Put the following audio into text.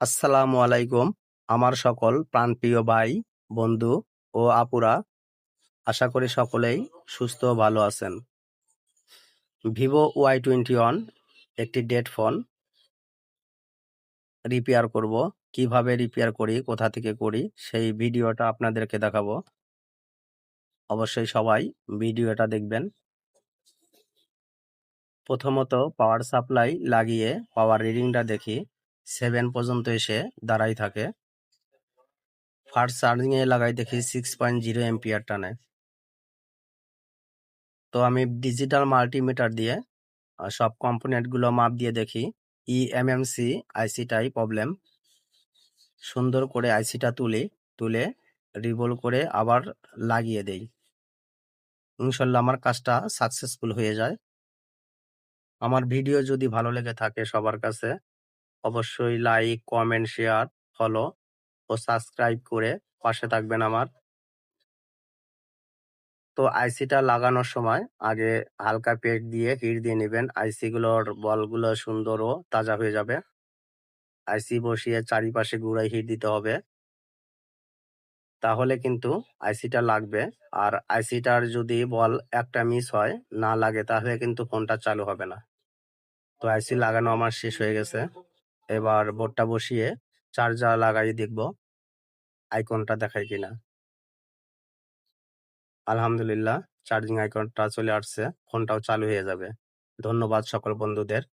আসসালামু আলাইকুম আমার সকল প্রাণপ্রিয় ভাই বন্ধু ও আপুরা, আশা করি সকলেই সুস্থ ও ভালো আছেন। ভিভো Y21 একটি ডেড ফোন রিপেয়ার করব। কিভাবে রিপেয়ার করি, কোথা থেকে করি, সেই ভিডিওটা আপনাদেরকে দেখাবো। অবশ্যই সবাই ভিডিওটা দেখবেন। প্রথমত পাওয়ার সাপ্লাই লাগিয়ে পাওয়ার রিডিংটা দেখি 7 পর্যন্ত এসে দাঁড়াই থাকে। ফার্স্ট চার্জিংয়ে লাগাই দেখি 6.0 এম্পিয়ার টানে। তো আমি ডিজিটাল মাল্টিমিটার দিয়ে সব কম্পোনেন্টগুলো মাপ দিয়ে দেখি eMMC আইসিটাই প্রবলেম। সুন্দর করে আইসিটা তুলে রিভলভ করে আবার লাগিয়ে দেই। ইনশাল্লাহ আমার কাজটা সাকসেসফুল হয়ে যায়। আমার ভিডিও যদি ভালো লেগে থাকে সবার কাছে, অবশ্যই লাইক, কমেন্ট, শেয়ার, ফলো ও সাবস্ক্রাইব করে পাশে থাকবেন আমার। তো আইসিটা লাগানোর সময় আগে হালকা পেস্ট দিয়ে হিট দিয়ে নেবেন। আইসিগুলোর বলগুলো সুন্দর ও তাজা হয়ে যাবে। আইসি বসিয়ে চারিপাশে গুঁড়াই হিট দিতে হবে, তাহলে কিন্তু আইসিটা লাগবে। আর আইসিটার যদি বল একটা মিস হয়, না লাগে, তাহলে কিন্তু ফোনটা চালু হবে না। তো আইসি লাগানো আমার শেষ হয়ে গেছে। এবার বোর্ডটা বসিয়ে চার্জার লাগাই দেখব আইকনটা দেখায় কিনা। আলহামদুলিল্লাহ, চার্জিং আইকনটা চলে আসছে, ফোনটাও চালু হয়ে যাবে। ধন্যবাদ সকল বন্ধুদের।